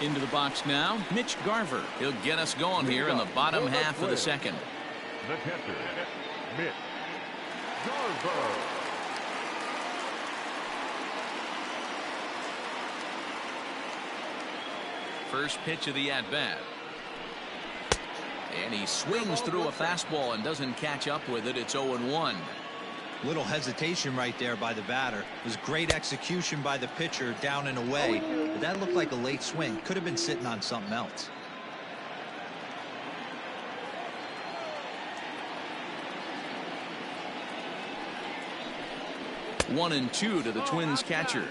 Into the box now, Mitch Garver. He'll get us going here in the bottom half of the second. The catcher, Mitch Garver. First pitch of the at-bat. And he swings through a fastball and doesn't catch up with it. It's 0-1. Little hesitation right there by the batter. It was great execution by the pitcher down and away. But that looked like a late swing. Could have been sitting on something else. One and two to the Twins catcher.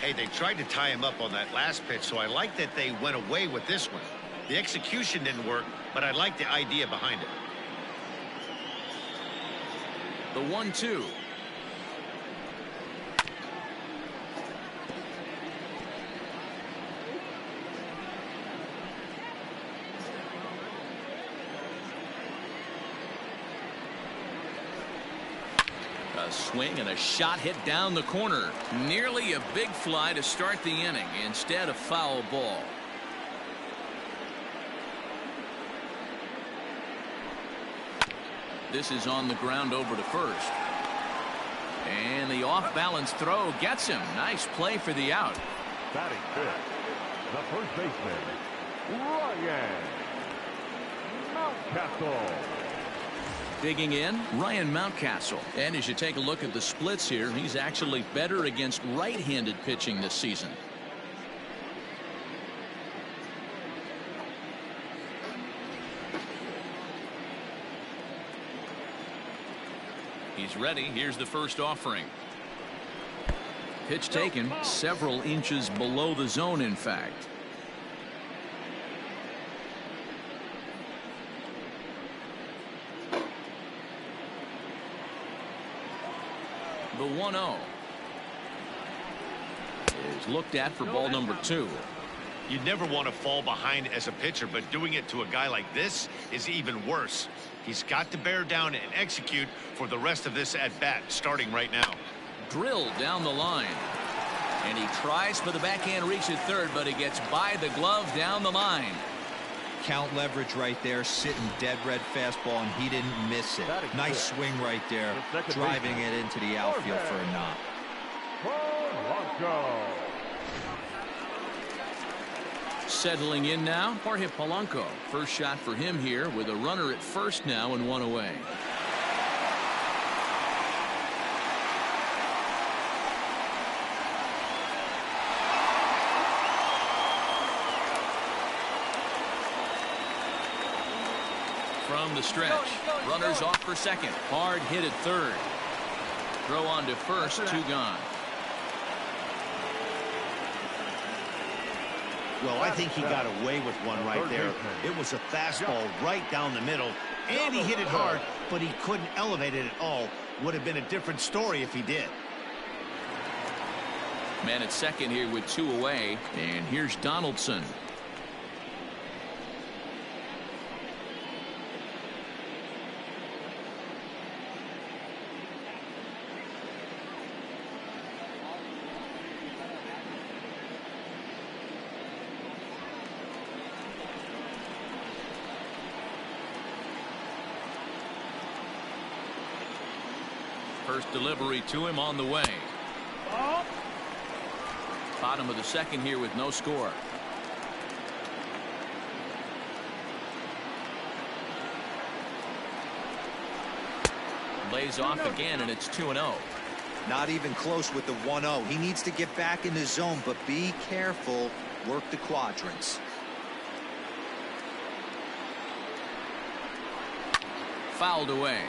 Hey, they tried to tie him up on that last pitch, so I like that they went away with this one. The execution didn't work, but I like the idea behind it. The 1-2. A swing and a shot hit down the corner. Nearly a big fly to start the inning. Instead, a foul ball. This is on the ground over to first. And the off-balance throw gets him. Nice play for the out. Batting fifth, the first baseman, Ryan Mountcastle. Digging in, Ryan Mountcastle. And as you take a look at the splits here, he's actually better against right-handed pitching this season. He's ready. Here's the first offering. Pitch taken several inches below the zone, in fact. The 1-0 is looked at for ball number 2. You never want to fall behind as a pitcher, but doing it to a guy like this is even worse. He's got to bear down and execute for the rest of this at-bat, starting right now. Drilled down the line. And he tries for the backhand reach at third, but he gets by the glove down the line. Count leverage right there, sitting dead red fastball, and he didn't miss it. Nice swing right there, driving it into the outfield for a knock. Settling in now, Jorge Polanco. First shot for him here with a runner at first now and one away. From the stretch, runners off for second. Hard hit at third. Throw on to first, 2 gone. Well, I think he got away with one right there. It was a fastball right down the middle, and he hit it hard, but he couldn't elevate it at all. Would have been a different story if he did. Man at second here with 2 away, and here's Donaldson. First delivery to him on the way. Bottom of the second here with no score. Lays off again, and it's 2-0. Not even close with the 1-0. He needs to get back in the zone, but be careful. Work the quadrants. Fouled away.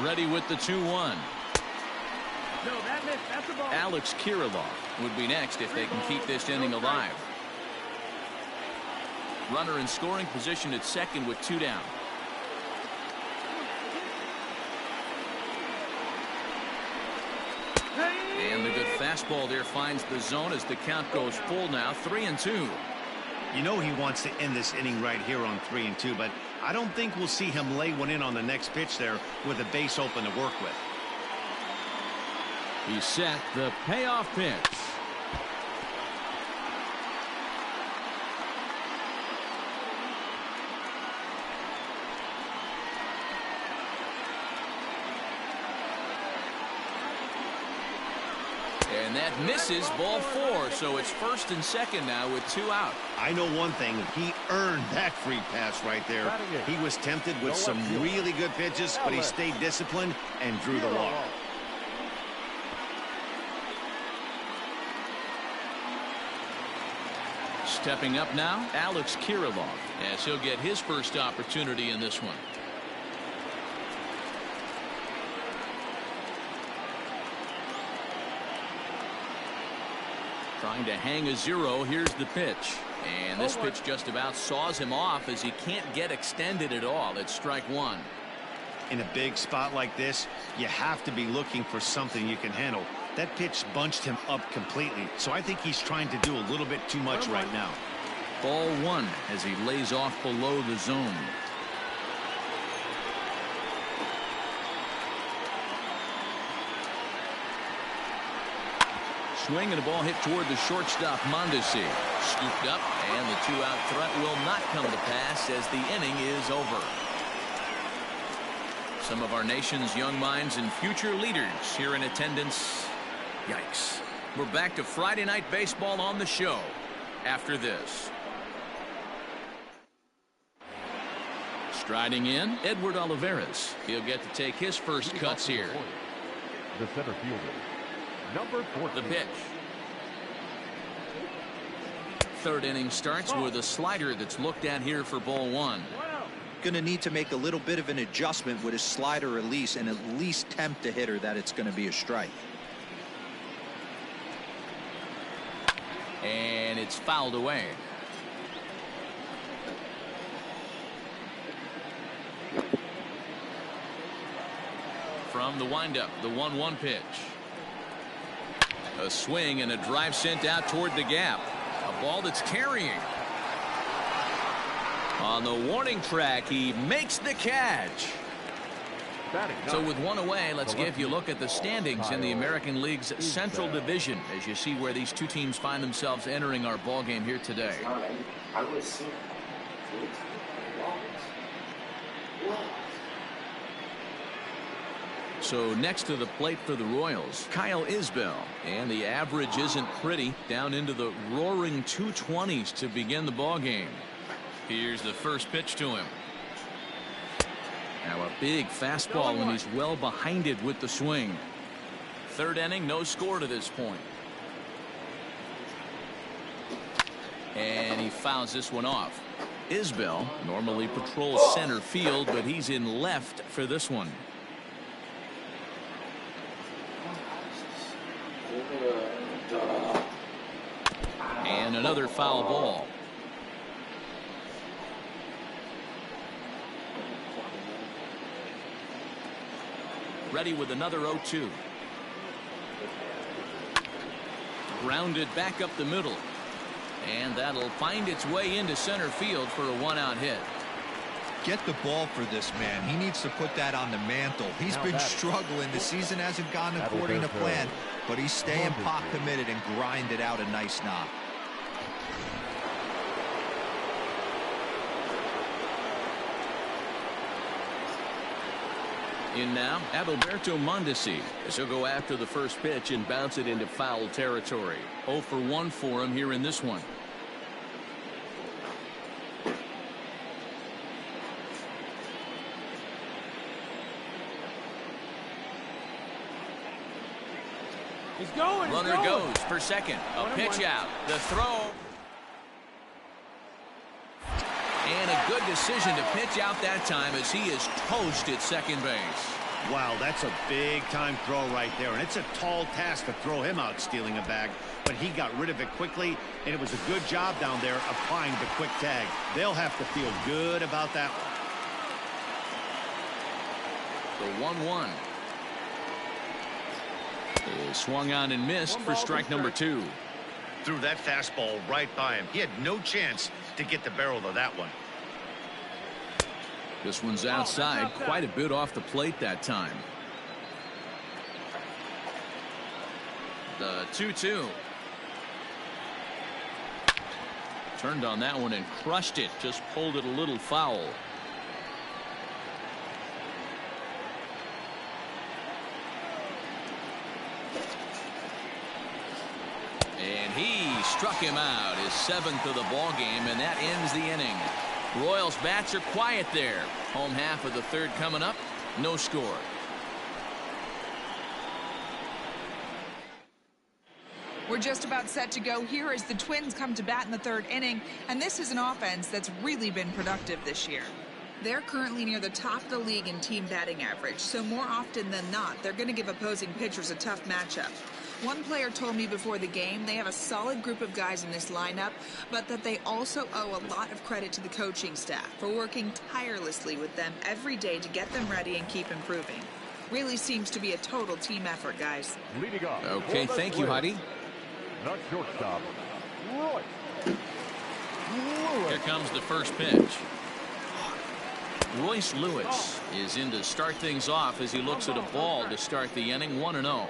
Ready with the 2-1. No, that missed. That's a ball. Alex Kirilloff would be next if they can keep this inning alive. Runner in scoring position at second with 2 down. And the good fastball there finds the zone as the count goes full now, 3-2. You know he wants to end this inning right here on 3-2, but I don't think we'll see him lay one in on the next pitch there with a base open to work with. He set the payoff pitch. And that misses, ball 4, so it's first and second now with 2 out. I know one thing, he earned that free pass right there. He was tempted with some really good pitches, but he stayed disciplined and drew the walk. Stepping up now, Alex Kirilloff, as he'll get his first opportunity in this one. Trying to hang a 0. Here's the pitch. And this pitch just about saws him off as he can't get extended at all. It's strike 1. In a big spot like this, you have to be looking for something you can handle. That pitch bunched him up completely, so I think he's trying to do a little bit too much right now. Ball 1 as he lays off below the zone. Swing and a ball hit toward the shortstop, Mondesi. Scooped up, and the 2-out threat will not come to pass as the inning is over. Some of our nation's young minds and future leaders here in attendance. Yikes. We're back to Friday Night Baseball on the show after this. Striding in, Edward Olivares. He'll get to take his first cuts here. The center fielder, number 14. The pitch. Third inning starts with a slider that's looked at here for ball 1. Going to need to make a little bit of an adjustment with his slider release and at least tempt the hitter that it's going to be a strike. And it's fouled away. From the windup, the 1-1 pitch. A swing and a drive sent out toward the gap. A ball that's carrying. On the warning track, he makes the catch. So with 1 away, let's give you a look at the standings in the American League's Central Division as you see where these two teams find themselves entering our ball game here today. So next to the plate for the Royals, Kyle Isbell, and the average isn't pretty, down into the roaring 220s to begin the ball game. Here's the first pitch to him. Now a big fastball when he's well behind it with the swing. Third inning, no score to this point. And he fouls this one off. Isbell normally patrols center field, but he's in left for this one. And another foul ball. Ready with another 0-2. Grounded back up the middle. And that'll find its way into center field for a 1-out hit. Get the ball for this man. He needs to put that on the mantle. He's been struggling. The season hasn't gone according to plan, but he's staying pot committed and grinded out a nice knock. In now, Adalberto Mondesi, as he'll go after the first pitch and bounce it into foul territory. 0 for 1 for him here in this one. He's going. Runner goes for second. A pitch out. The throw. And a good decision to pitch out that time as he is toast at second base. Wow, that's a big-time throw right there, and it's a tall task to throw him out stealing a bag, but he got rid of it quickly, and it was a good job down there applying the quick tag. They'll have to feel good about that one. The 1-1 is swung on and missed for strike number 2. Threw that fastball right by him. He had no chance to get the barrel of that one. This one's outside, quite a bit off the plate that time. The 2-2. Turned on that one and crushed it. Just pulled it a little foul. And he struck him out, his 7th of the ball game, and that ends the inning. Royals bats are quiet there. Home half of the 3rd coming up. No score. We're just about set to go here as the Twins come to bat in the 3rd inning, and this is an offense that's really been productive this year. They're currently near the top of the league in team batting average, so more often than not, they're going to give opposing pitchers a tough matchup. One player told me before the game they have a solid group of guys in this lineup, but that they also owe a lot of credit to the coaching staff for working tirelessly with them every day to get them ready and keep improving. Really seems to be a total team effort, guys. Leading off. Okay, thank you, Heidi. The shortstop, Roy. Here comes the first pitch. Royce Lewis is in to start things off as he looks at a ball to start the inning. 1-0.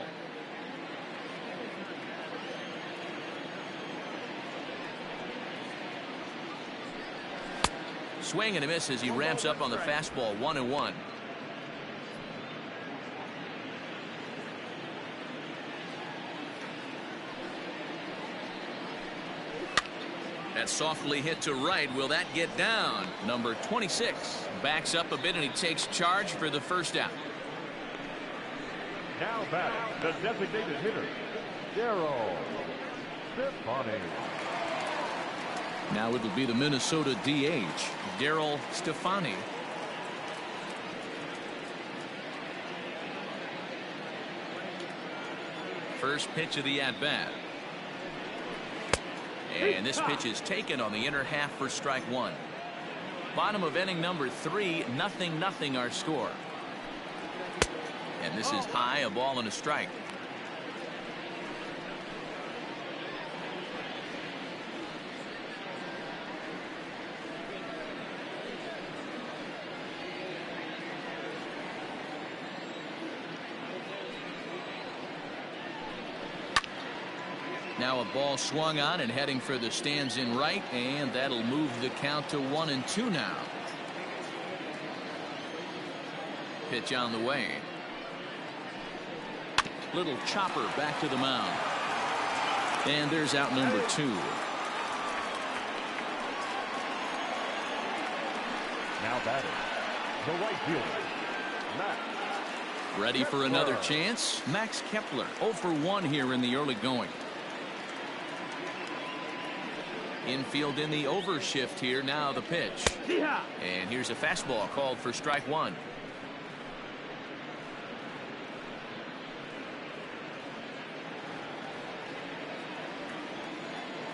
Swing and a miss as he ramps up on the fastball. 1-1. That's softly hit to right. Will that get down? Number 26 backs up a bit and he takes charge for the first out. Now batting, the designated hitter, Daryl Stefani. Now it'll be the Minnesota DH, Daryl Stefani. First pitch of the at-bat. And this pitch is taken on the inner half for strike 1. Bottom of inning number 3, 0-0 our score. And this is high, a ball and a strike. Now a ball swung on and heading for the stands in right, and that'll move the count to 1-2 now. Pitch on the way. Little chopper back to the mound. And there's out number 2. Now batting, the right fielder, Max. Ready for another chance? Max Kepler 0 for 1 here in the early going. Infield in the overshift here. Now the pitch. And here's a fastball called for strike 1.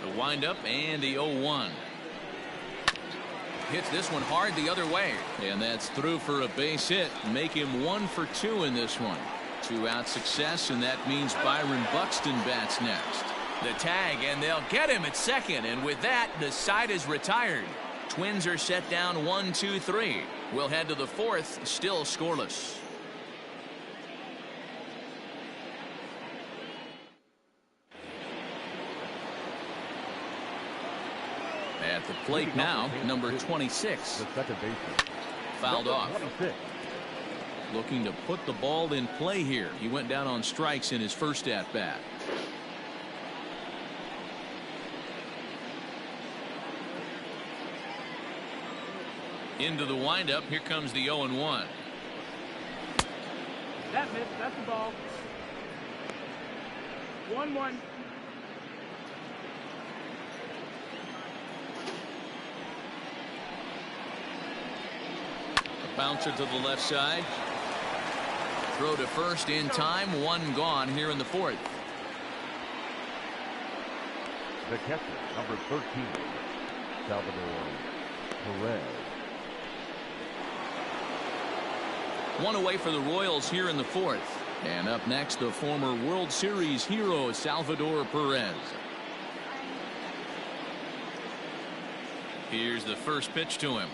The windup and the 0-1. Hits this one hard the other way. And that's through for a base hit. Make him 1 for 2 in this one. 2-out success, and that means Byron Buxton bats next. The tag, and they'll get him at second, and with that the side is retired. Twins are set down 1-2-3. We'll head to the 4th, still scoreless. At the plate now, number 26. The second baseman, Fouled off. 26. Looking to put the ball in play here. He went down on strikes in his first at bat. Into the windup. Here comes the 0-1. That missed. That's the ball. 1-1. A bouncer to the left side. Throw to first in time. 1 gone here in the 4th. The catcher, number 13, Salvador Perez. 1 away for the Royals here in the 4th. And up next, the former World Series hero, Salvador Perez. Here's the first pitch to him.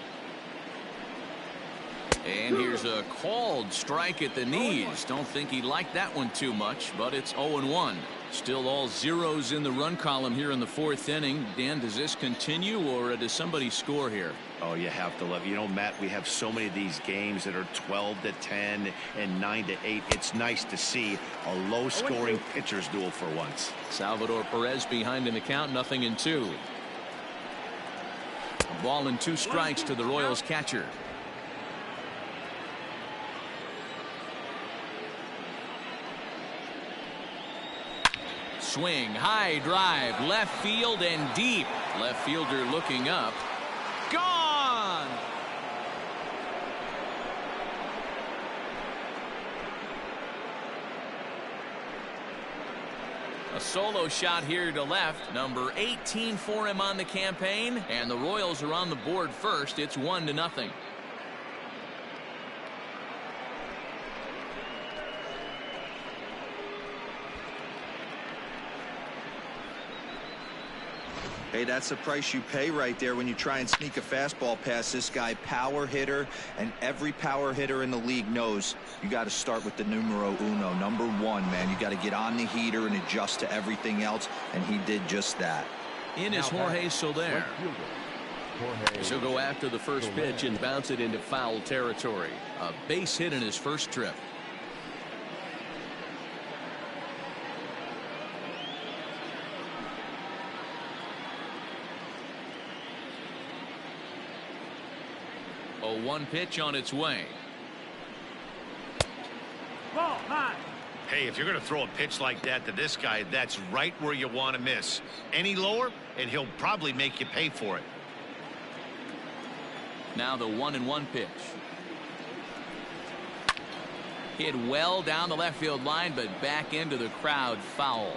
And here's a called strike at the knees. Don't think he liked that one too much, but it's 0-1. Still all zeros in the run column here in the fourth inning. Dan, does this continue, or does somebody score here? Oh, you have to love. You know, Matt, we have so many of these games that are 12-10 and 9-8. It's nice to see a low-scoring pitcher's duel for once. Salvador Perez behind in the count, 0-2. A ball and 2 strikes to the Royals catcher. Swing, high drive, left field and deep. Left fielder looking up. Gone! A solo shot here to left. Number 18 for him on the campaign. And the Royals are on the board first. It's 1-0. Hey, that's the price you pay right there when you try and sneak a fastball past this guy. Power hitter, and every power hitter in the league knows you got to start with the numero uno, number 1, man. You got to get on the heater and adjust to everything else, and he did just that. In is Jorge Soler. He'll go after the first pitch and bounce it into foul territory. A base hit in his first trip. A 1 pitch on its way. Ball high. Hey, if you're going to throw a pitch like that to this guy, that's right where you want to miss. Any lower, and he'll probably make you pay for it. Now the 1-1 pitch. Hit well down the left field line, but back into the crowd, foul.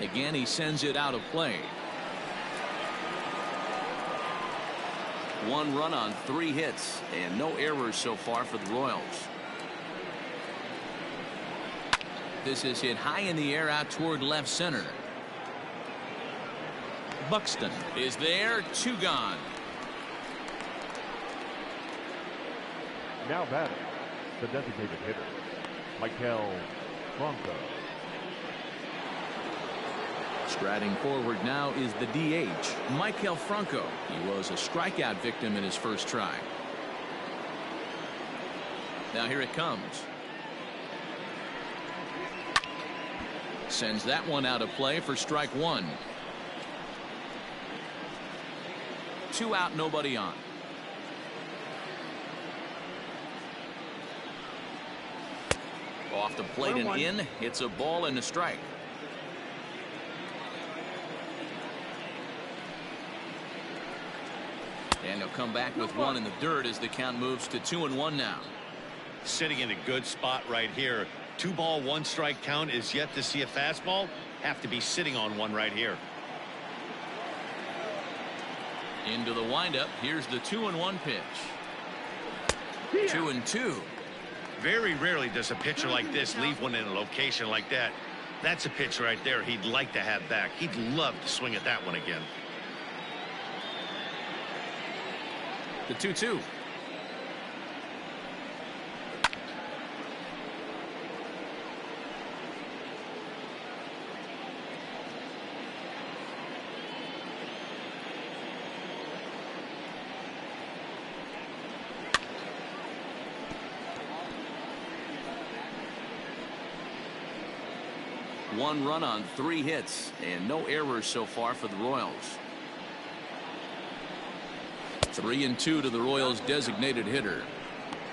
Again, he sends it out of play. 1 run on 3 hits and no errors so far for the Royals. This is hit high in the air out toward left center. Buxton is there, 2 gone. Now batting, the designated hitter, Michael Franco. Striding forward now is the DH, Michael Franco. He was a strikeout victim in his first try. Now here it comes. Sends that one out of play for strike 1. 2 out, nobody on. Off the plate and in. It's a ball and a strike. And he'll come back with 1 in the dirt as the count moves to 2-1 now. Sitting in a good spot right here. 2 ball, 1 strike count is yet to see a fastball. Have to be sitting on 1 right here. Into the windup. Here's the 2-1 pitch. 2-2. Very rarely does a pitcher like this leave one in a location like that. That's a pitch right there he'd like to have back. He'd love to swing at that one again. The 2-2. One run on 3 hits and no errors so far for the Royals. 3-2 to the Royals designated hitter.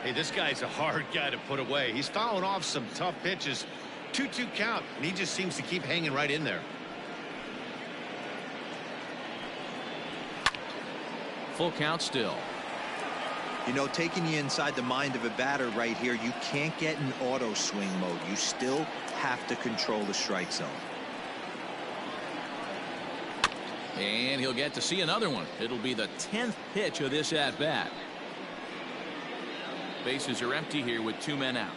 Hey, this guy's a hard guy to put away. He's fouling off some tough pitches. 2-2 count, and he just seems to keep hanging right in there. Full count still. You know, taking you inside the mind of a batter right here, you can't get in auto swing mode. You still have to control the strike zone. And he'll get to see another one. It'll be the 10th pitch of this at bat. Bases are empty here with 2 men out.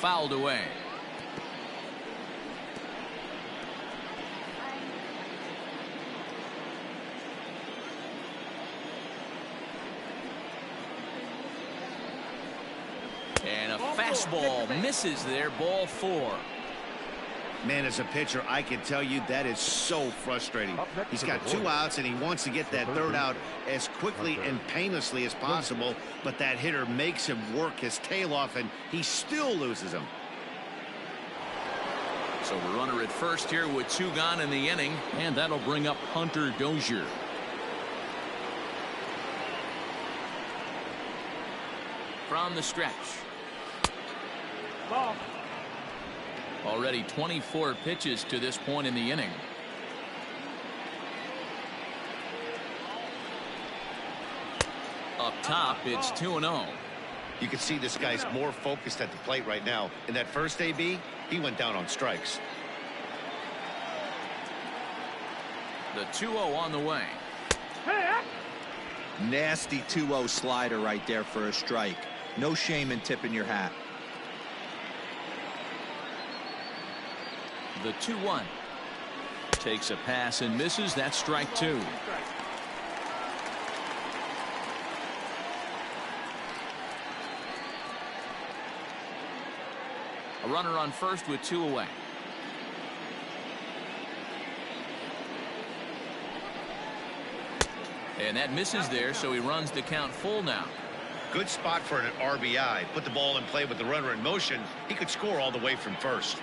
fouled away. And a fastball misses there, ball 4. Man, as a pitcher, I can tell you that is so frustrating. He's got 2 outs, and he wants to get that 3rd out as quickly and painlessly as possible, but that hitter makes him work his tail off, and he still loses him. So the runner at first here with 2 gone in the inning, and that'll bring up Hunter Dozier. From the stretch. Ball. Already 24 pitches to this point in the inning. Up top, it's 2-0. You can see this guy's more focused at the plate right now. In that first AB, he went down on strikes. The 2-0 on the way. Nasty 2-0 slider right there for a strike. No shame in tipping your hat. The 2-1 takes a pass and misses. That's strike 2. A runner on first with 2 away. And that misses there, so he runs the count full now. Good spot for an RBI. Put the ball in play with the runner in motion. He could score all the way from first.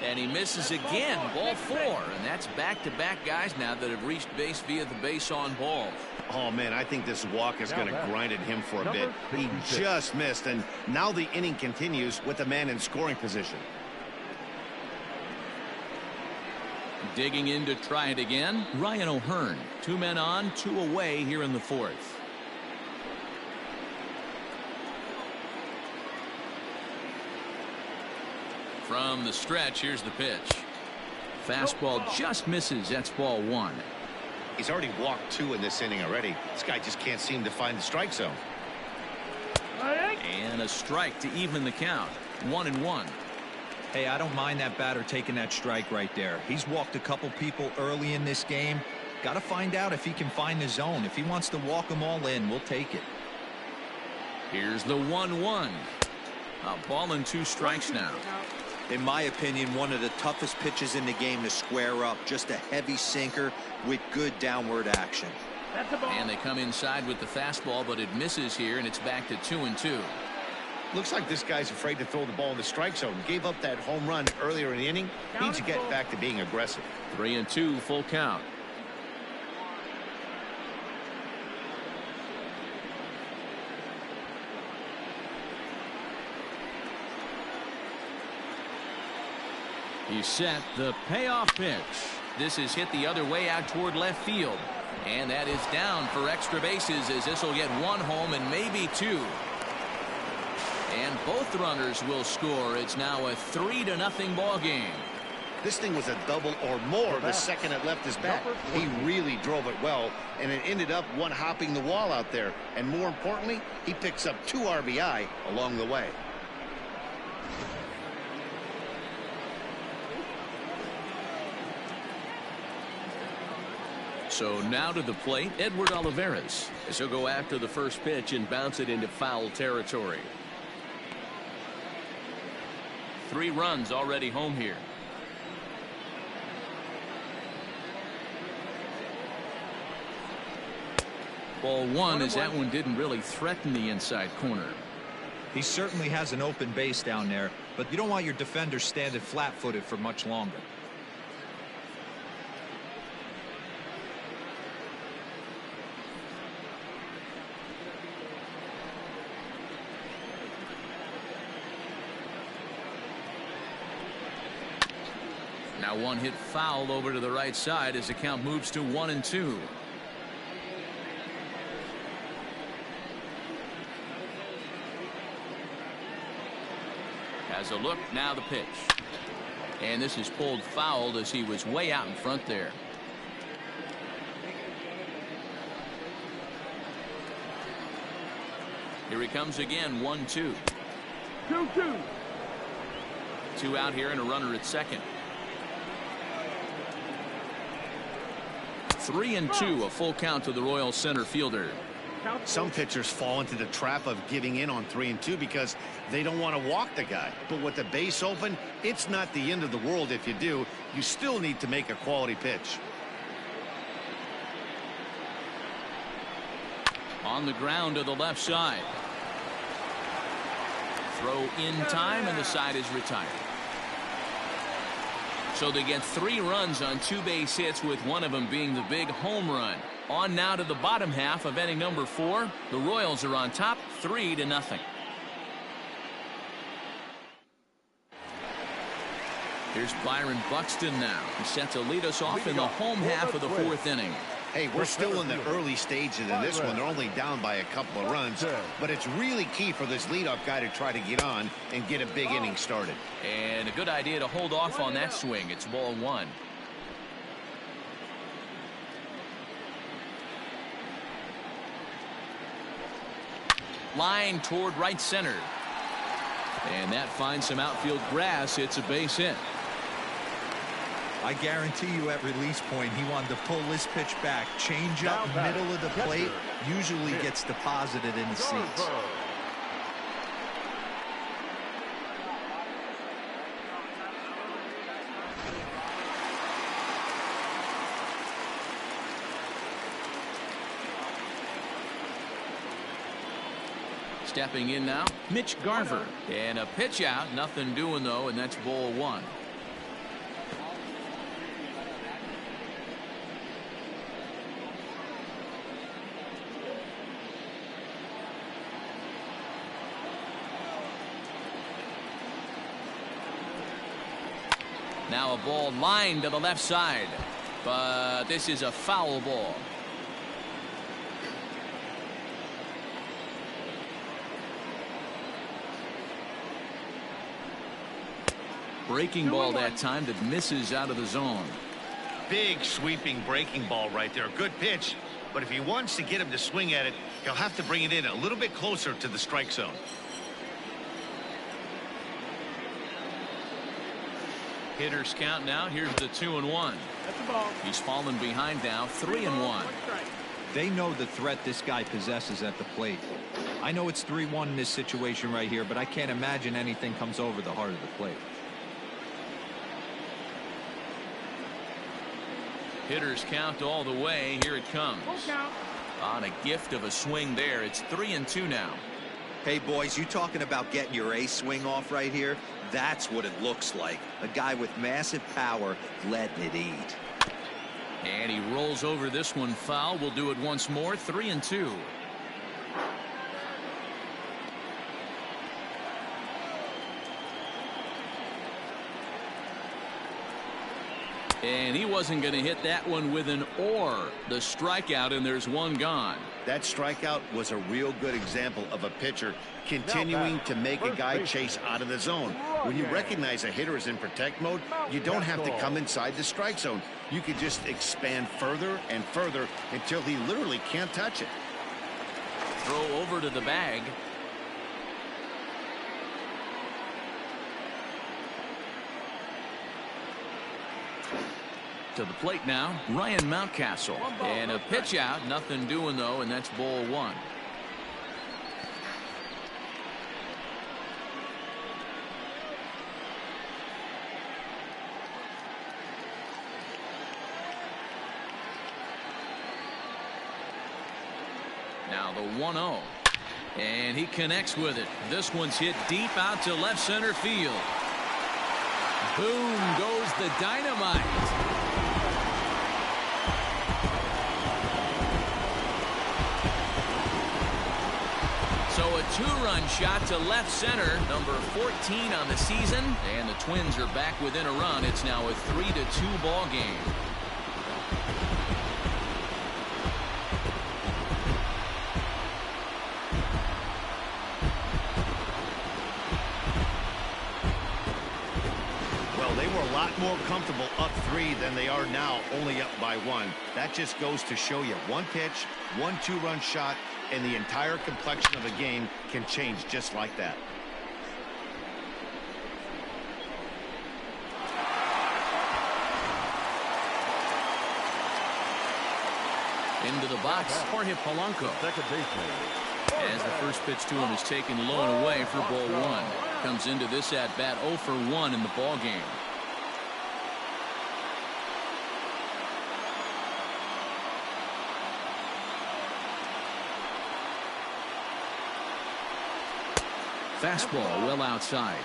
And he misses again, ball 4. And that's back-to-back guys now that have reached base via the base on ball. Oh, man, I think this walk is going to grind at him for a bit. He just missed, and now the inning continues with a man in scoring position. Digging in to try it again, Ryan O'Hearn. 2 men on, 2 away here in the 4th. From the stretch, here's the pitch. Fastball just misses. That's ball 1. He's already walked 2 in this inning already. This guy just can't seem to find the strike zone. And a strike to even the count. 1-1. Hey, I don't mind that batter taking that strike right there. He's walked a couple people early in this game. Got to find out if he can find the zone. If he wants to walk them all in, we'll take it. Here's the 1-1. A ball and 2 strikes now. In my opinion, one of the toughest pitches in the game to square up. Just a heavy sinker with good downward action. And they come inside with the fastball, but it misses here, and it's back to 2-2. Looks like this guy's afraid to throw the ball in the strike zone. Gave up that home run earlier in the inning. Needs to get back to being aggressive. 3-2, full count. He's set. The payoff pitch. This is hit the other way out toward left field. And that is down for extra bases, as this will get 1 home and maybe 2. And both runners will score. It's now a 3-0 ball game. This thing was a double or more the second it left his bat. He really drove it well, and it ended up one-hopping the wall out there. And more importantly, he picks up 2 RBI along the way. So now to the plate, Edward Olivares, as he'll go after the first pitch and bounce it into foul territory. 3 runs already home here. Ball 1, as that one didn't really threaten the inside corner. He certainly has an open base down there, but you don't want your defender standing flat-footed for much longer. Now 1 hit foul over to the right side as the count moves to 1-2. Has a look, now the pitch. And this is pulled fouled as he was way out in front there. Here he comes again, 1-2. 2-2. 2 out here and a runner at second. 3-2, a full count to the Royals center fielder. Some pitchers fall into the trap of giving in on 3-2 because they don't want to walk the guy. But with the base open, it's not the end of the world if you do. You still need to make a quality pitch. On the ground to the left side. Throw in time, and the side is retired. So they get 3 runs on 2 base hits, with one of them being the big home run. On now to the bottom half of inning number 4. The Royals are on top 3-0. Here's Byron Buxton now. He's set to lead us off in the home half of the 4th inning. Hey, we're still in the early stages of this one. They're only down by a couple of runs, but it's really key for this leadoff guy to try to get on and get a big inning started. And a good idea to hold off on that swing. It's ball 1. Line toward right center. And that finds some outfield grass. It's a base hit. I guarantee you at release point he wanted to pull this pitch back. Change up middle of the plate. Usually gets deposited in the seats. Stepping in now, Mitch Garver. And a pitch out. Nothing doing, though, and that's ball 1. Now a ball lined to the left side, but this is a foul ball. Breaking ball that time that misses out of the zone. Big sweeping breaking ball right there. Good pitch, but if he wants to get him to swing at it, he'll have to bring it in a little bit closer to the strike zone. Hitters count now. Here's the 2-1. That's the ball. He's fallen behind now, 3-1. They know the threat this guy possesses at the plate. I know it's 3-1 in this situation right here, but I can't imagine anything comes over the heart of the plate. Hitters count all the way. Here it comes. On a gift of a swing there. It's 3-2 now. Hey, boys, you talking about getting your A swing off right here? That's what it looks like. A guy with massive power letting it eat. And he rolls over this one foul. We'll do it once more. 3-2. And he wasn't going to hit that one with an or. The strikeout, and there's one gone. That strikeout was a real good example of a pitcher continuing to make a guy chase out of the zone. When you recognize a hitter is in protect mode, you don't have to come inside the strike zone. You can just expand further and further until he literally can't touch it. Throw over to the bag. To the plate now, Ryan Mountcastle. And a pitch out. Nothing doing, though, and that's ball 1. Now the 1-0. And he connects with it. This one's hit deep out to left center field. Boom goes the dynamite. So a 2-run shot to left center, number 14 on the season, and the Twins are back within a run. It's now a 3-2 ball game. Well, they were a lot more comfortable up 3 than they are now, only up by 1. That just goes to show you one pitch, 1 2-run shot, and the entire complexion of the game can change just like that. Into the box, Jorge Polanco. Second baseman. As the first pitch to him is taken low and away for ball one. Comes into this at bat 0 for 1 in the ball game. Fastball well outside.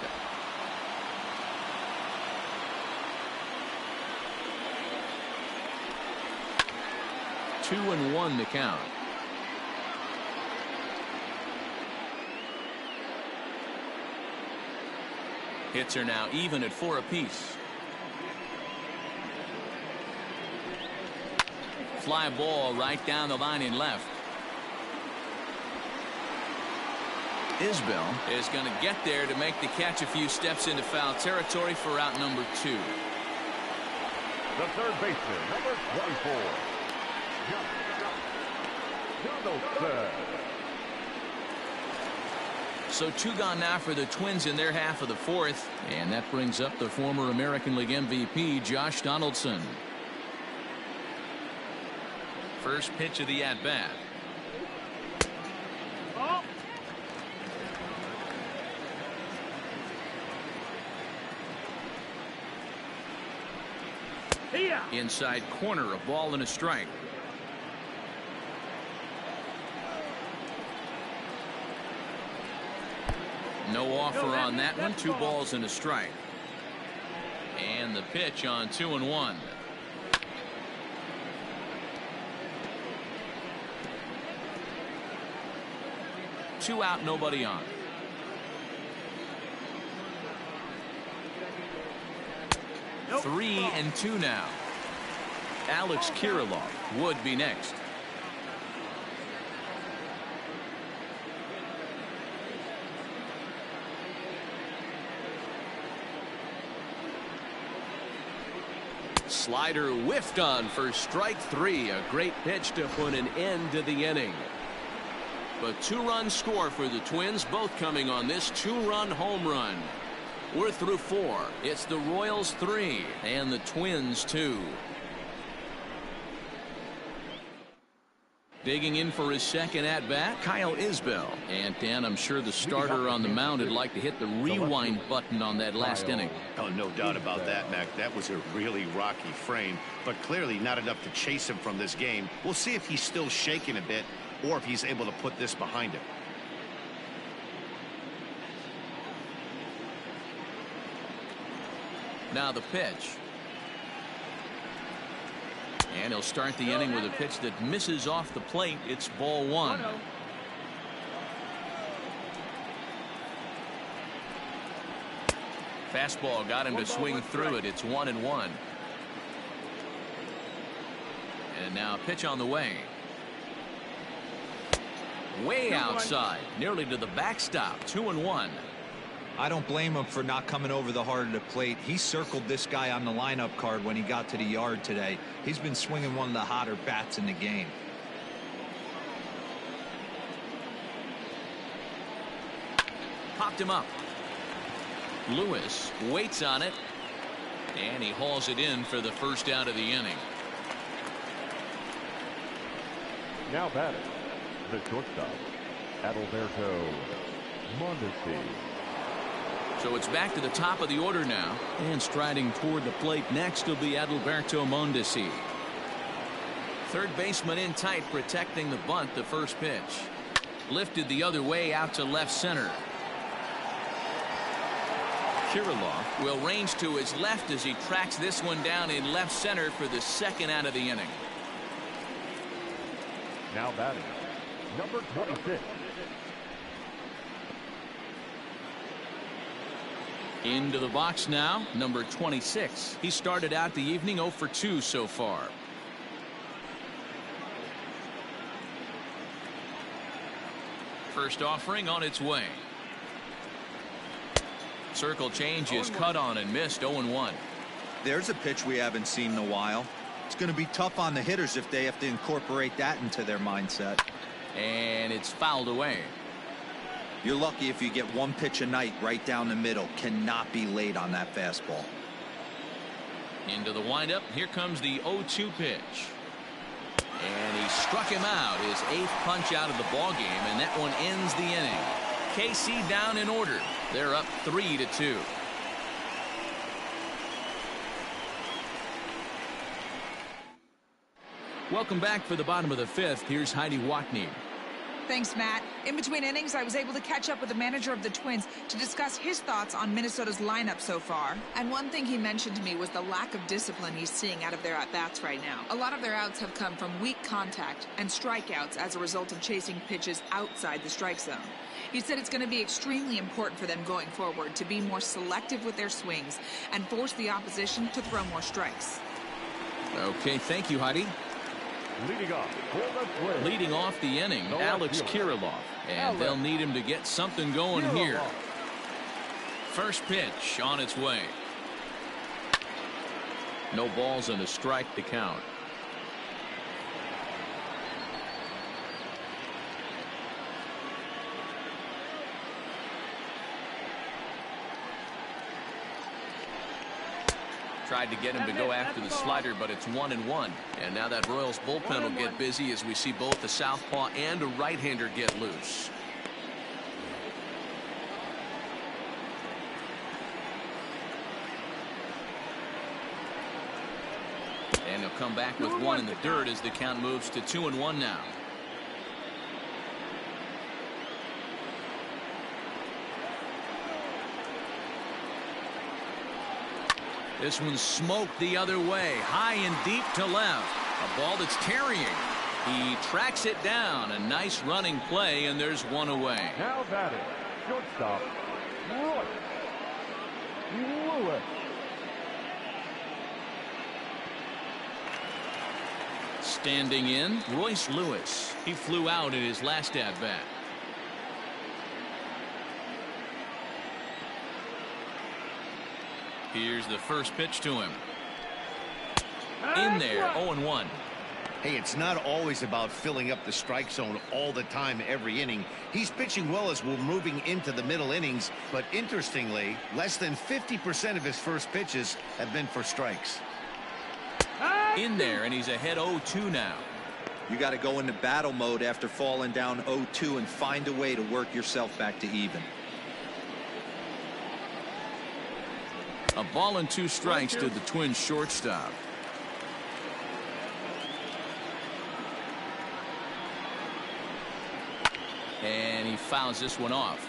Two and one the count. Hits are now even at 4 apiece. Fly ball right down the line in left. Isbell is going to get there to make the catch a few steps into foul territory for out number 2. The third baseman, number 24. Donaldson. So 2 gone now for the Twins in their half of the 4th, and that brings up the former American League MVP Josh Donaldson. First pitch of the at-bat. Oh. Here. Inside corner, a ball and a strike. No offer on that one. 2 balls and a strike. And the pitch on 2-1. Two out, nobody on. Nope. 3-2 now. Alex Kirilloff would be next. Slider whiffed on for strike 3. A great pitch to put an end to the inning. But 2-run score for the Twins, both coming on this 2-run home run. We're through 4. It's the Royals 3 and the Twins 2. Digging in for his second at-bat, Kyle Isbell. And Dan, I'm sure the starter on the mound would like to hit the rewind button on that last inning. Oh, no doubt about that, Mac. That was a really rocky frame, but clearly not enough to chase him from this game. We'll see if he's still shaking a bit or if he's able to put this behind him. Now the pitch. And he'll start the inning with a pitch that misses off the plate. It's ball 1. Fastball got him to swing through it. It's 1-1. And now a pitch on the way. Way outside, nearly to the backstop. 2-1. I don't blame him for not coming over the heart of the plate. He circled this guy on the lineup card when he got to the yard today. He's been swinging one of the hotter bats in the game. Popped him up. Lewis waits on it, and he hauls it in for the first out of the inning. Now batting, the shortstop, Adalberto Mondesi. So it's back to the top of the order now, and striding toward the plate next will be Adalberto Mondesi. Third baseman in tight, protecting the bunt. The first pitch lifted the other way out to left center. Kirilloff will range to his left as he tracks this one down in left center for the second out of the inning. Now batting, number 26. Into the box now, number 26. He started out the evening 0 for 2 so far. First offering on its way. Circle change is cut on and missed. 0-1. There's a pitch we haven't seen in a while. It's going to be tough on the hitters if they have to incorporate that into their mindset. And it's fouled away. You're lucky if you get one pitch a night right down the middle. Cannot be late on that fastball. Into the windup. Here comes the 0-2 pitch. And he struck him out, his 8th punch out of the ball game, and that one ends the inning. KC down in order. They're up 3-2. Welcome back for the bottom of the 5th. Here's Heidi Watney. Thanks, Matt. In between innings, I was able to catch up with the manager of the Twins to discuss his thoughts on Minnesota's lineup so far. And one thing he mentioned to me was the lack of discipline he's seeing out of their at-bats right now. A lot of their outs have come from weak contact and strikeouts as a result of chasing pitches outside the strike zone. He said it's going to be extremely important for them going forward to be more selective with their swings and force the opposition to throw more strikes. Okay, thank you, Heidi. Leading off the inning, Alex Kirilloff. And they'll need him to get something going here. First pitch on its way. No balls and a strike to count. Tried to get him to go after the slider, but it's 1-1. And now that Royals bullpen will get busy as we see both a southpaw and a right-hander get loose. And he'll come back with one in the dirt as the count moves to 2-1 now. This one's smoked the other way, high and deep to left. A ball that's tarrying. He tracks it down. A nice running play, and there's one away. Now batting, shortstop, Royce Lewis. Standing in, Royce Lewis. He flew out in his last at-bat. Here's the first pitch to him. In there, 0-1. Hey, it's not always about filling up the strike zone all the time every inning. He's pitching well as we're moving into the middle innings, but interestingly, less than 50% of his first pitches have been for strikes. In there, and he's ahead 0-2 now. You got to go into battle mode after falling down 0-2 and find a way to work yourself back to even. A ball and 2 strikes to the Twins shortstop. And he fouls this one off.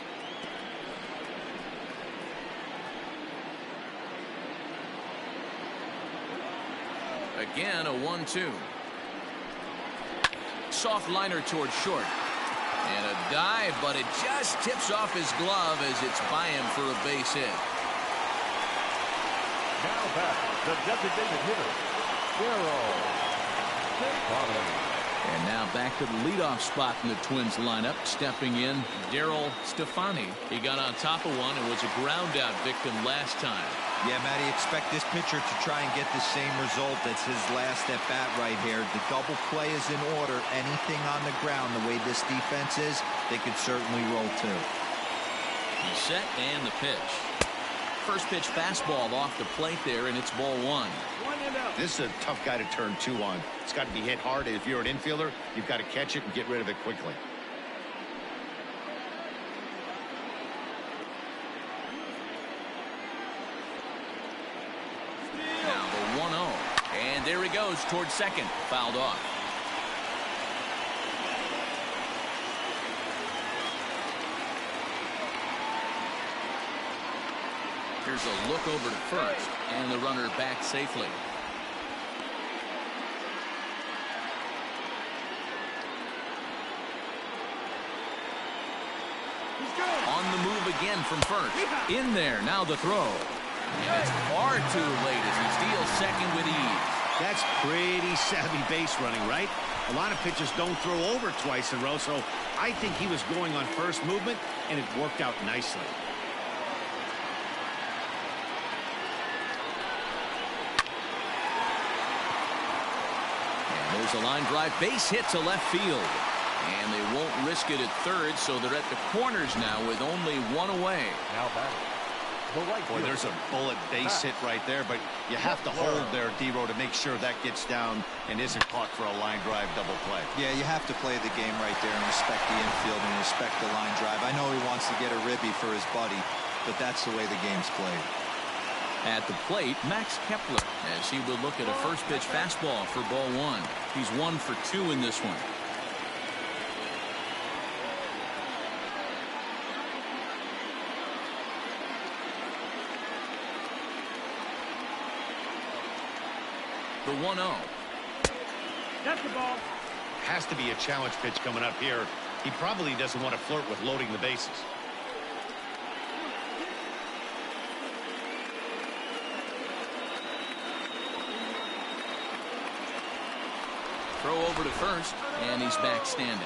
Again, a 1-2. Soft liner towards short. And a dive, but it just tips off his glove as it's by him for a base hit. Now back, the designated hitter, Darryl Stefani. And now back to the leadoff spot in the Twins lineup. Stepping in, Darryl Stefani. He got on top of one and was a ground out victim last time. Yeah, Matty, expect this pitcher to try and get the same result. That's his last at bat right here. The double play is in order. Anything on the ground, the way this defense is, they could certainly roll too. He's set and the pitch. First pitch fastball off the plate there, and it's ball 1. This is a tough guy to turn 2 on. It's got to be hit hard. If you're an infielder, you've got to catch it and get rid of it quickly. Now the 1-0. And there he goes towards second. Fouled off. Here's a look over to first, and the runner back safely. On the move again from first. In there, now the throw. And it's far too late as he steals second with ease. That's pretty savvy base running, right? A lot of pitchers don't throw over twice in a row, so I think he was going on first movement, and it worked out nicely. There's a line drive base hit to left field. And they won't risk it at third, so they're at the corners now with only one away. Now back, Boy, there's a bullet base hit right there, but you have to hold there, D-Row, to make sure that gets down and isn't caught for a line drive double play. Yeah, you have to play the game right there and respect the infield and respect the line drive. I know he wants to get a ribby for his buddy, but that's the way the game's played. At the plate, Max Kepler, as he would look at a first pitch fastball for ball one. He's 1 for 2 in this one. The 1-0. That's the ball. Has to be a challenge pitch coming up here. He probably doesn't want to flirt with loading the bases. Throw over to first, and he's back standing.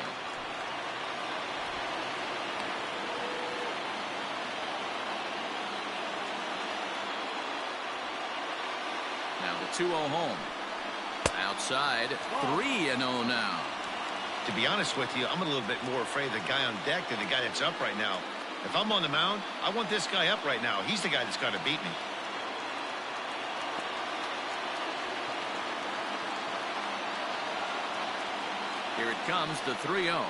Now the 2-0 home. Outside, 3-0 now. To be honest with you, I'm a little bit more afraid of the guy on deck than the guy that's up right now. If I'm on the mound, I want this guy up right now. He's the guy that's got to beat me. Here it comes, the 3-0.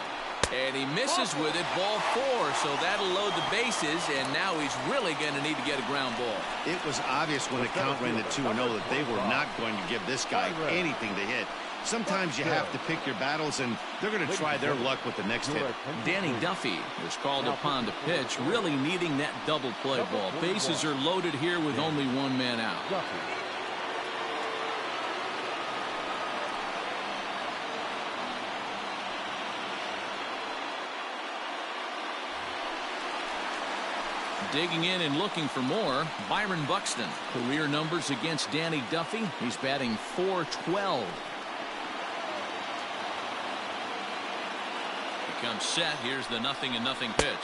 And he misses with it, ball 4, so that'll load the bases, and now he's really going to need to get a ground ball. It was obvious when the count ran to 2-0 that they were not going to give this guy anything to hit. Sometimes you have to pick your battles, and they're going to try their luck with the next hit. Danny Duffy was called upon to pitch, really needing that double play ball. Bases are loaded here with only one man out. Digging in and looking for more, Byron Buxton. Career numbers against Danny Duffy. He's batting .412. Becomes set. Here's the 0-0 pitch.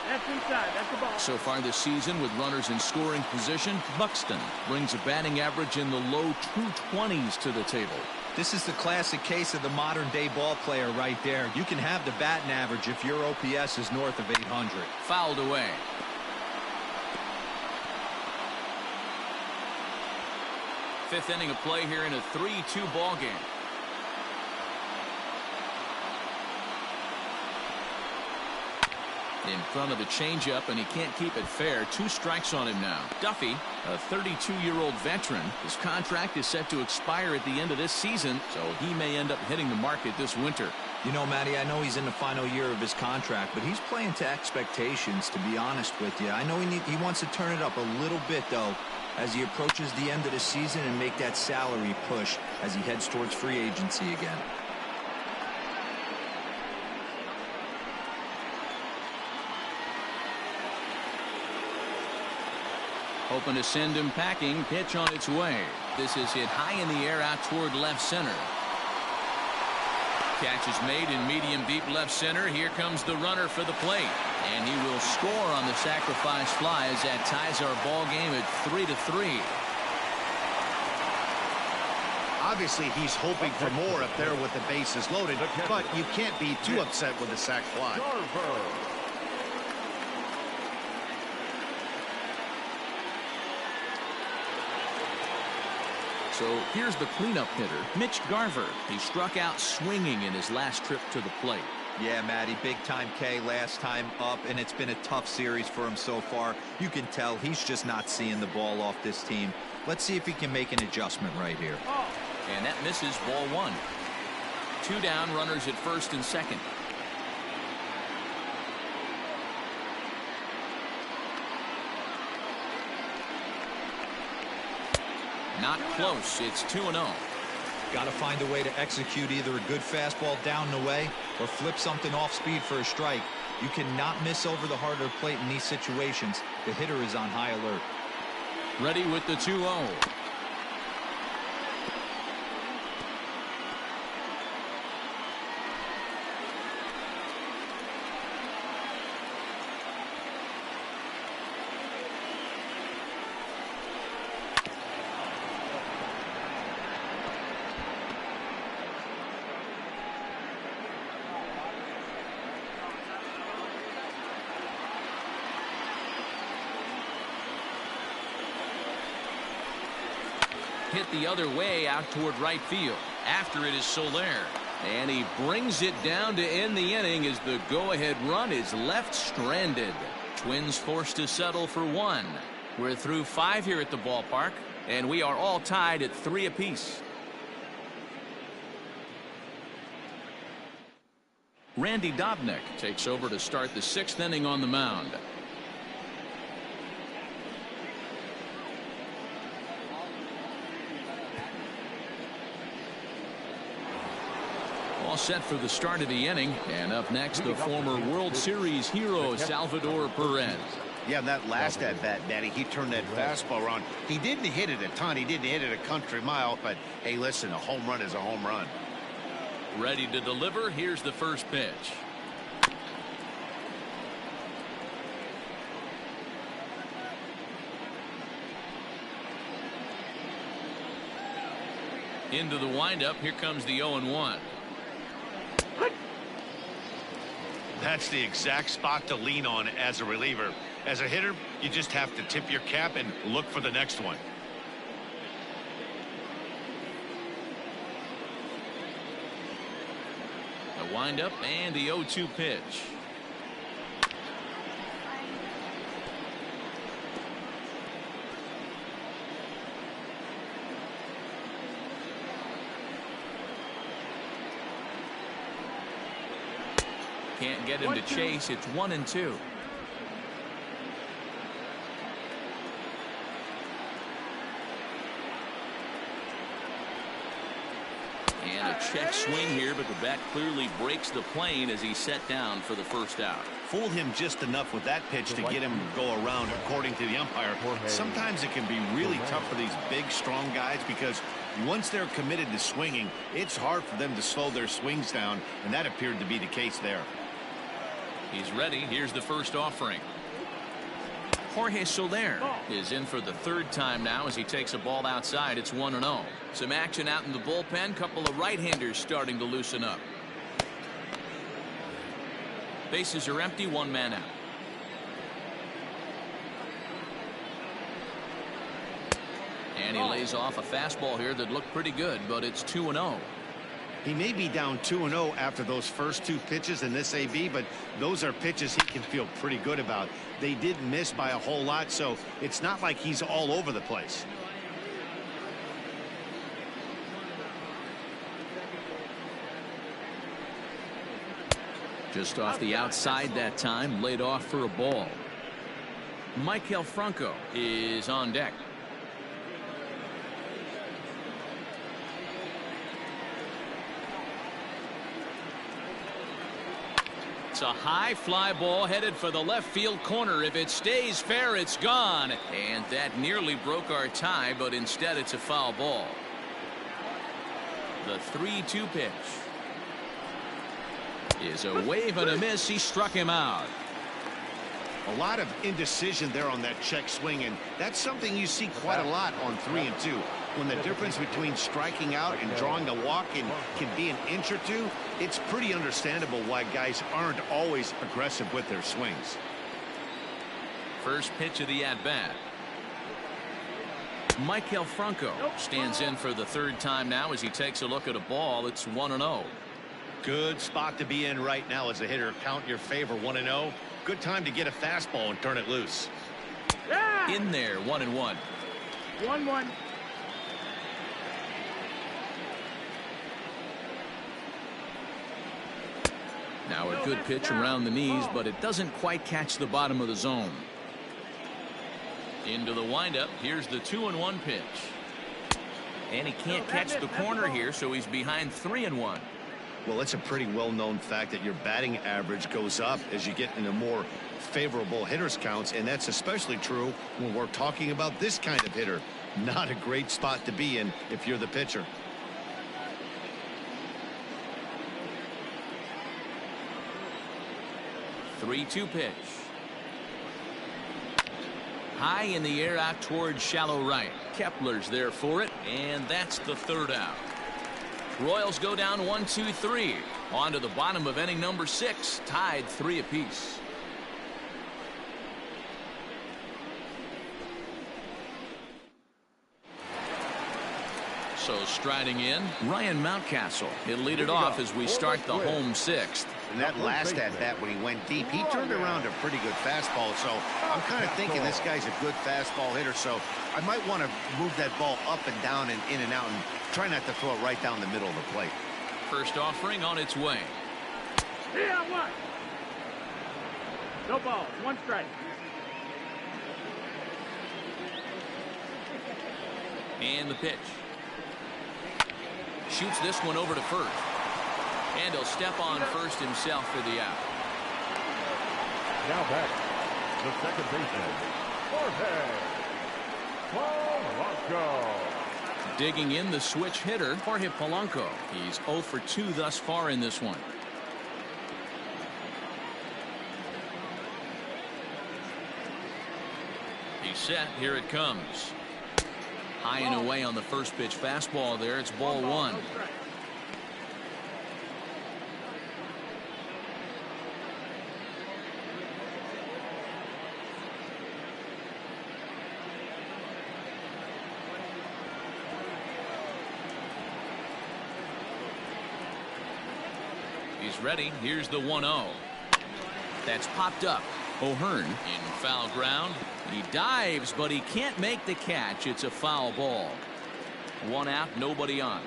That's inside. That's the ball. So far this season, with runners in scoring position, Buxton brings a batting average in the low 220s to the table. This is the classic case of the modern-day ball player right there. You can have the batting average if your OPS is north of 800. Fouled away. Fifth inning of play here in a 3-2 ball game. In front of the changeup, and he can't keep it fair. 2 strikes on him now. Duffy, a 32-year-old veteran. His contract is set to expire at the end of this season, so he may end up hitting the market this winter. You know, Matty, I know he's in the final year of his contract, but he's playing to expectations, to be honest with you. I know he wants to turn it up a little bit, though, as he approaches the end of the season and make that salary push as he heads towards free agency again. Hoping to send him packing. Pitch on its way. This is hit high in the air out toward left center. Catch is made in medium deep left center. Here comes the runner for the plate. And he will score on the sacrifice fly as that ties our ball game at 3-3. Obviously, he's hoping for more up there with the bases loaded, but you can't be too upset with a sac fly. So here's the cleanup hitter, Mitch Garver. He struck out swinging in his last trip to the plate. Yeah, Matty, big-time K last time up, and it's been a tough series for him so far. You can tell he's just not seeing the ball off this team. Let's see if he can make an adjustment right here. And that misses, ball 1. 2 down, runners at first and second. Not close. It's 2-0. Got to find a way to execute either a good fastball down the way or flip something off speed for a strike. You cannot miss over the harder plate in these situations. The hitter is on high alert. Ready with the 2-0. hit the other way out toward right field. After it is Soler. And he brings it down to end the inning as the go-ahead run is left stranded. Twins forced to settle for one. We're through 5 here at the ballpark, and we are all tied at 3 apiece. Randy Dobnak takes over to start the 6th inning on the mound. All set for the start of the inning, and up next the former World Series hero Salvador Perez. Yeah, that last at bat, Daddy, he turned that fastball around. He didn't hit it a ton. He didn't hit it a country mile, but hey, listen, a home run is a home run. Ready to deliver. Here's the first pitch. Into the windup. Here comes the 0-1. That's the exact spot to lean on as a reliever. As a hitter, you just have to tip your cap and look for the next one. The windup and the 0-2 pitch. Can't get him to chase. It's 1-2. And a check swing here, but the bat clearly breaks the plane as he's set down for the first out. Fooled him just enough with that pitch to get him to go around, according to the umpire. Sometimes it can be really tough for these big, strong guys because once they're committed to swinging, it's hard for them to slow their swings down, and that appeared to be the case there. He's ready. Here's the first offering. Jorge Soler is in for the 3rd time now as he takes a ball outside. It's 1-0. Some action out in the bullpen. Couple of right-handers starting to loosen up. Bases are empty. 1 man out. And he lays off a fastball here that looked pretty good, but it's 2-0. He may be down 2-0 after those first 2 pitches in this AB, but those are pitches he can feel pretty good about. They did miss by a whole lot, so it's not like he's all over the place. Just off the outside that time, laid off for a ball. Maikel Franco is on deck. It's a high fly ball headed for the left field corner. If it stays fair, it's gone. And that nearly broke our tie, but instead it's a foul ball. The 3-2 pitch is a wave and a miss. He struck him out. A lot of indecision there on that check swing, and that's something you see quite a lot on 3 and 2. When the difference between striking out and drawing a walk can be an inch or two, it's pretty understandable why guys aren't always aggressive with their swings. First pitch of the at-bat. Maikel Franco stands in for the 3rd time now as he takes a look at a ball. It's 1-0. Good spot to be in right now as a hitter. Count your favor. 1-0. Good time to get a fastball and turn it loose. Yeah! In there. 1-1. 1-1. Now a good pitch around the knees, but it doesn't quite catch the bottom of the zone. Into the windup. Here's the 2-1 pitch. And he can't catch the corner here, so he's behind 3-1. Well, it's a pretty well-known fact that your batting average goes up as you get into more favorable hitters counts, and that's especially true when we're talking about this kind of hitter. Not a great spot to be in if you're the pitcher. The 3-2 pitch. High in the air out towards shallow right. Kepler's there for it, and that's the 3rd out. Royals go down 1-2-3. On to the bottom of inning number 6, tied 3 apiece. So striding in, Ryan Mountcastle. He'll lead it off as we start the home sixth. And that last at-bat when he went deep, he turned around a pretty good fastball. So I'm kind of thinking this guy's a good fastball hitter. So I might want to move that ball up and down and in and out and try not to throw it right down the middle of the plate. First offering on its way. Yeah, one. No balls, one strike. And the pitch. Shoots this one over to first. And he'll step on first himself for the out. Now back, the second baseman, Jorge Polanco. Digging in the switch hitter, Jorge Polanco. He's 0 for 2 thus far in this one. He's set. Here it comes. High and away on the first pitch fastball there. It's ball one. He's ready. Here's the 1-0. That's popped up. O'Hearn in foul ground. He dives, but he can't make the catch. It's a foul ball. One out, nobody on.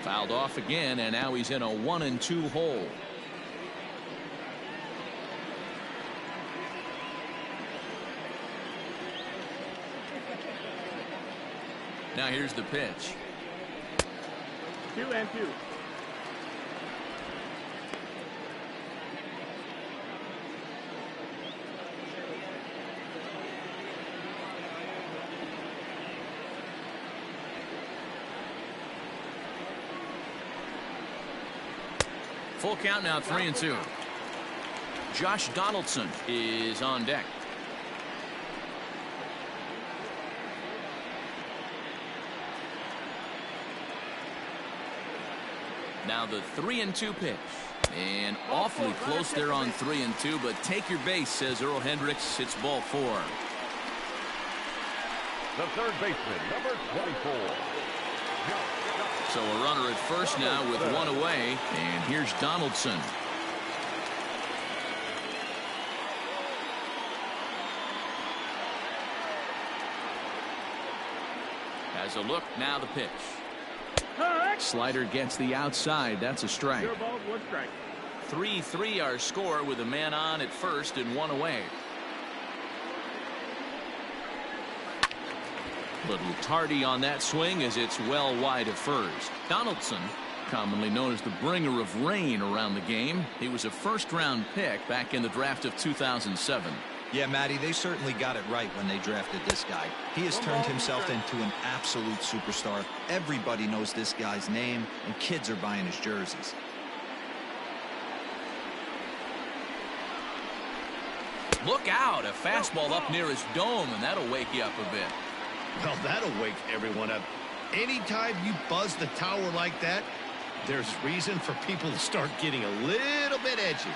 Fouled off again, and now he's in a 1-2 hole. Now here's the pitch. 2-2. Full count now, 3-2. Josh Donaldson is on deck. Now the 3-2 pitch. And awfully close there on 3-2, but take your base, says Earl Hendricks. It's ball 4. The third baseman, number 24. So a runner at first now with one away, and here's Donaldson. Has a look, now the pitch. Slider gets the outside. That's a strike. 0 balls, 1 strike. 3-3 our score with a man on at first and one away. Little tardy on that swing as it's well wide of first. Donaldson, commonly known as the bringer of rain around the game. He was a first-round pick back in the draft of 2007. Yeah, Matty, they certainly got it right when they drafted this guy. He has turned himself into an absolute superstar. Everybody knows this guy's name, and kids are buying his jerseys. Look out, a fastball up near his dome, and that'll wake you up a bit. Well, that'll wake everyone up. Anytime you buzz the tower like that, there's reason for people to start getting a little bit edgy.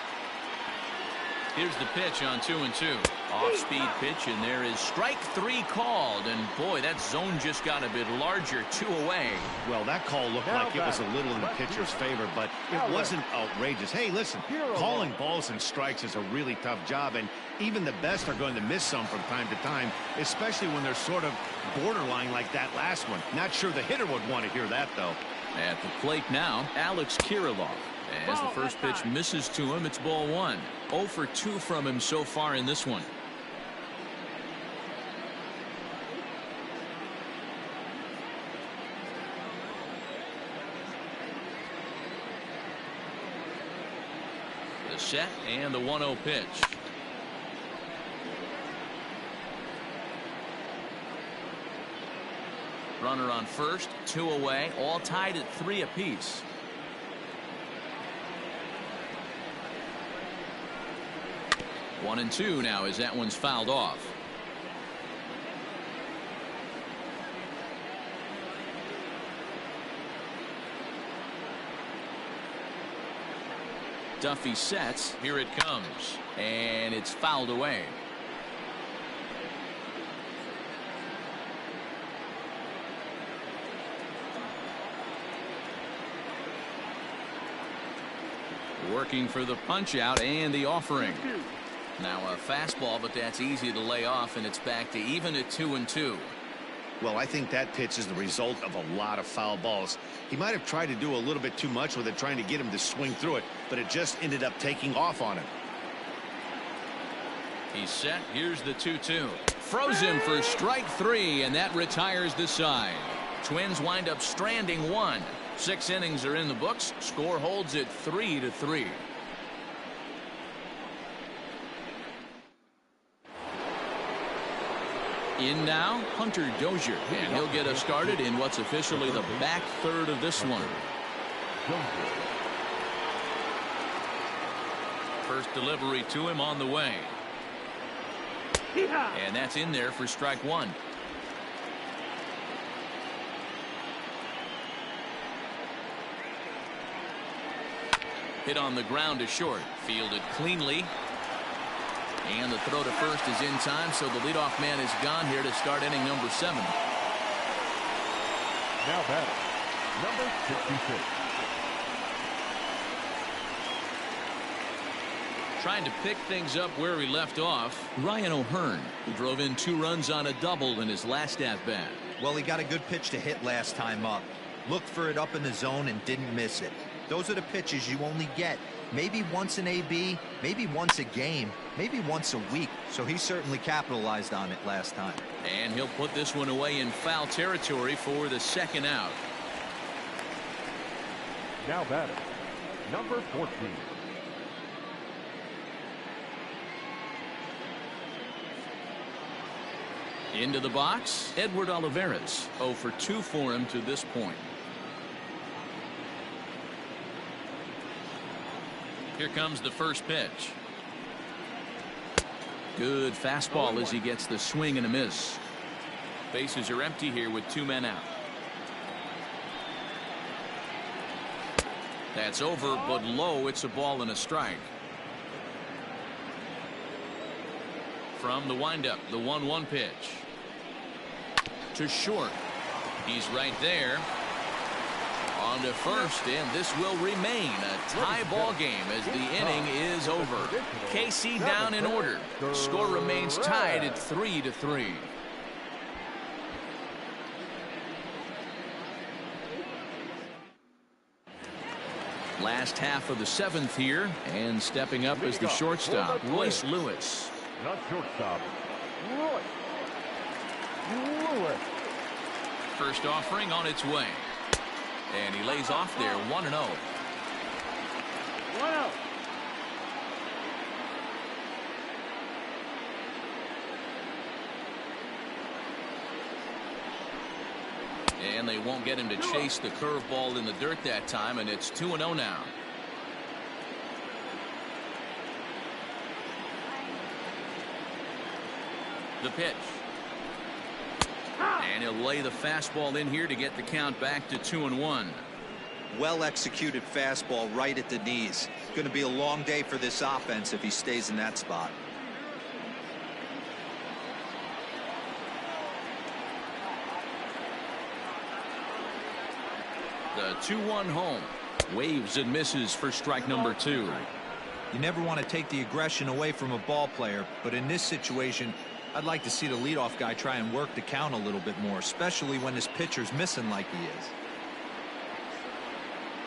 Here's the pitch on 2-2. Off-speed pitch, and there is strike 3 called. And boy, that zone just got a bit larger. 2 away. Well, that call looked like it was a little in the pitcher's favor, but it wasn't outrageous. Hey, listen, calling balls and strikes is a really tough job, and even the best are going to miss some from time to time, especially when they're sort of borderline like that last one. Not sure the hitter would want to hear that, though. At the plate now, Alex Kirilloff. As the first pitch misses to him, it's ball 1. 0 for 2 from him so far in this one. The set and the 1-0 pitch. Runner on first, 2 away, all tied at 3 apiece. One and 2 now as that one's fouled off. Duffy sets. Here it comes. And it's fouled away. Working for the punch out and the offering. Now a fastball, but that's easy to lay off, and it's back to even at 2-2. Well, I think that pitch is the result of a lot of foul balls. He might have tried to do a little bit too much with it, trying to get him to swing through it, but it just ended up taking off on him. He's set. Here's the 2-2. Froze him for strike 3, and that retires the side. Twins wind up stranding 1. 6 innings are in the books. Score holds at 3-3. In now, Hunter Dozier, and he'll get us started in what's officially the back third of this one. First delivery to him on the way. And that's in there for strike 1. Hit on the ground to short. Fielded cleanly. And the throw to first is in time, so the leadoff man is gone here to start inning number 7. Now batting, number 66. Trying to pick things up where he left off, Ryan O'Hearn, who drove in 2 runs on a double in his last at-bat. Well, he got a good pitch to hit last time up. Looked for it up in the zone and didn't miss it. Those are the pitches you only get maybe once an AB, maybe once a game, maybe once a week. So he certainly capitalized on it last time. And he'll put this one away in foul territory for the second out. Now batting, number 14. Into the box, Edward Olivares. 0 for 2 for him to this point. Here comes the first pitch. Good fastball as he gets the swing and a miss. Bases are empty here with 2 men out. That's over, but low. It's a ball and a strike. From the windup, the 1-1 pitch. To short. He's right there. On to first, and this will remain a tie ball game as the inning is over. KC down in order. Score remains tied at 3-3. Last half of the 7th here, and stepping up as the shortstop, Royce Lewis. Not shortstop, Lewis. First offering on its way. And he lays off there, 1-0. 1-0. And they won't get him to chase the curveball in the dirt that time, and it's 2-0 now. The pitch. And he'll lay the fastball in here to get the count back to 2-1. Well executed fastball right at the knees. Going to be a long day for this offense if he stays in that spot. The 2-1 home. Waves and misses for strike number 2. You never want to take the aggression away from a ball player, but in this situation, I'd like to see the leadoff guy try and work the count a little bit more, especially when his pitcher's missing like he is.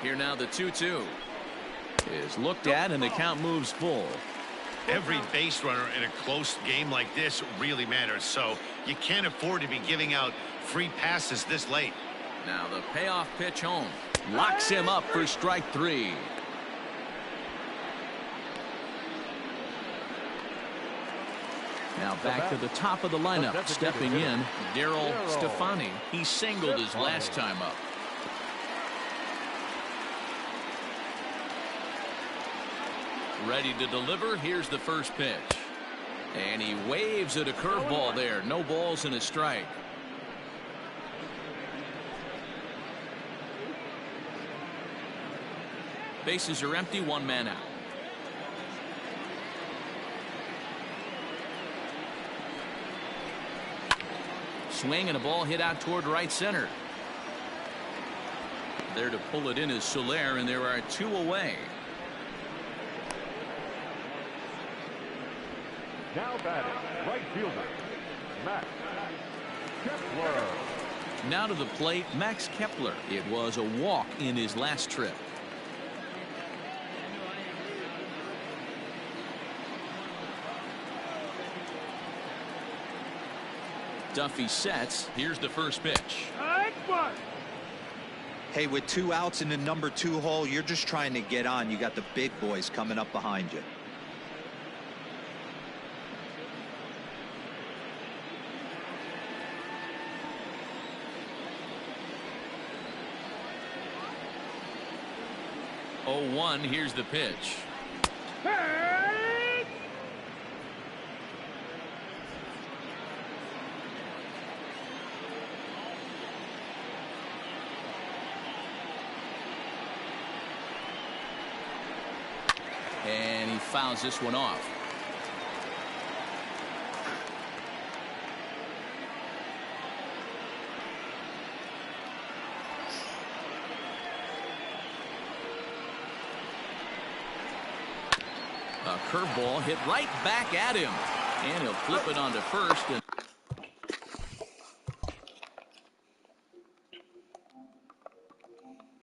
Here now the 2-2 is looked at, and the count moves full. Every base runner in a close game like this really matters, so you can't afford to be giving out free passes this late. Now the payoff pitch home. Locks him up for strike 3. Now back to the top of the lineup. Stepping in, Daryl Stefani. He singled his last time up. Ready to deliver. Here's the first pitch. And he waves at a curveball there. No balls and a strike. Bases are empty, 1 man out. swing and a ball hit out toward right center. There to pull it in is Soler, and there are 2 away. Now batting, right fielder, Max Kepler. Now to the plate, Max Kepler. It was a walk in his last trip. Duffy sets. Here's the first pitch. Hey, with 2 outs in the number 2 hole, you're just trying to get on. You got the big boys coming up behind you. Oh, 1. Here's the pitch. And he fouls this one off. A curveball hit right back at him. And he'll flip it onto first, and